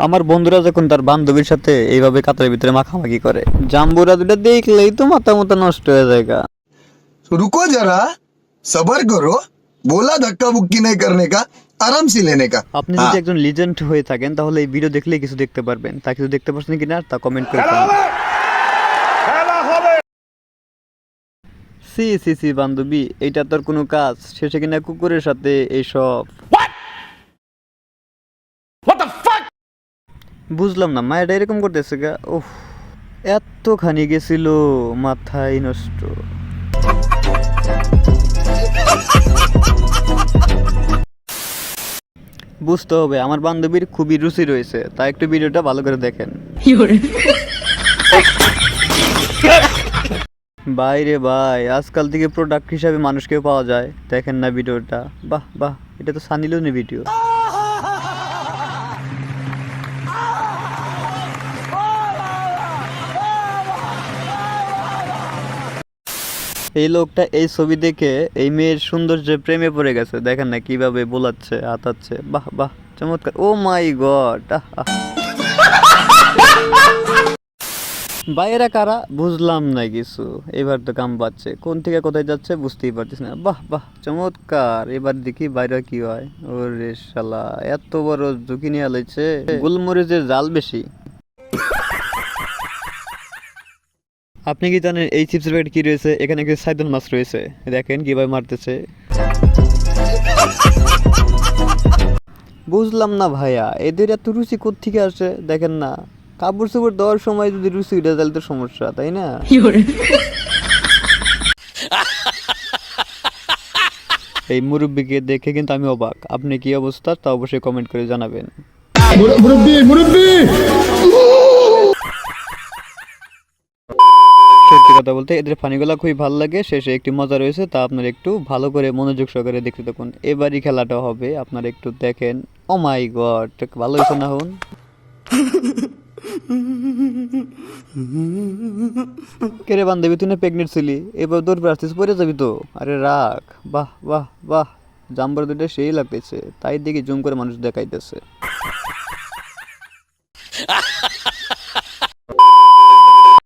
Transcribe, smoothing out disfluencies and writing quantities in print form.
আমার বন্ধুরা যখন তার বান্ধবীর সাথে এইভাবে কাতারের ভিতরে মাখামাখি করে, জাম্বুরা দুটা দেখলেই তো মাথা মতো নষ্ট হয়ে যায় গা। रुको जरा सबर करो बोला धक्का बुक्की नहीं करने का आराम से लेने का আপনি যদি একজন লিজেন্ড হয়ে থাকেন তাহলে এই ভিডিও দেখলেই কিছু দেখতে পারবেন। তা কিছু দেখতে পাচ্ছেন কিনা তা কমেন্ট করে জানাবেন। সি সি সি বান্ধবী, এইটা তোর কোনো কাজ? শেষে কিনা কুকুরের সাথে এইসব। বুঝলাম না মায়েরা এরকম করতেছে গা। ওহ, এতখানি গেছিল, মাথায় নষ্ট। বুঝতে হবে আমার বান্ধবীর খুবই রুচি রয়েছে, তাই একটু ভিডিওটা ভালো করে দেখেন। বাইরে ভাই, আজকাল থেকে প্রোডাক্ট হিসাবে মানুষকেও পাওয়া যায়। দেখেন না ভিডিওটা, বাহ বাহ, এটা তো সানি লিওনি ভিডিও। এই লোকটা এই ছবি দেখে এই মেয়ের সৌন্দর্যে প্রেমে পড়ে গেছে। দেখেন না কিভাবে বোলাচ্ছে, হাতাচ্ছে, বাহ বাহ, চমৎকার। ও মাই গড, বাইরে কারা বুঝলাম না কিছু। এবার তো কাম পাচ্ছে, কোন থেকে কোথায় যাচ্ছে বুঝতেই পারছিস না। বাহ বাহ, চমৎকার। এবার দেখি বাইরে কি হয়। ওরে শালা, এত বড় ঝুঁকি নিয়ে আলাইছে। গোলমরিচের জাল বেশি। আপনি কি জানেন এই চিপসের প্যাকেট কি রয়েছে? এখানে কিছু সাইদন মাছ রয়েছে, দেখেন কিভাবে মারতেছে। বুঝলাম না ভাইয়া, এদের এত রুচি কোত্থেকে আসে? দেখেন না, কাপড় চোপড় দেওয়ার সময় যদি রুচি উঠে তাহলে তো সমস্যা, তাই না? এই মুরব্বিকে দেখে কিন্তু আমি অবাক। আপনি কি অবস্থা তা অবশ্যই কমেন্ট করে জানাবেন। সত্যি কথা বলতে এদের ফানিগুলা খুবই ভালো লাগে। শেষে একটি মজা রয়েছে, তা আপনারা একটু ভালো করে মনোযোগ সহকারে দেখতে থাকুন। এবারই খেলাটা হবে, আপনারা একটু দেখেন। ও মাই গড, ভালো হয়েছে না? হন কেরে বান্ধবী, তুই না প্রেগনেন্ট ছিলি, এবার দৌড় আসছিস, পরে যাবি তো। আরে রাখ। বাহ বাহ বাহ, জাম্বার দুটো সেই লাগতেছে, তাই দেখি জুম করে মানুষ দেখাইতেছে।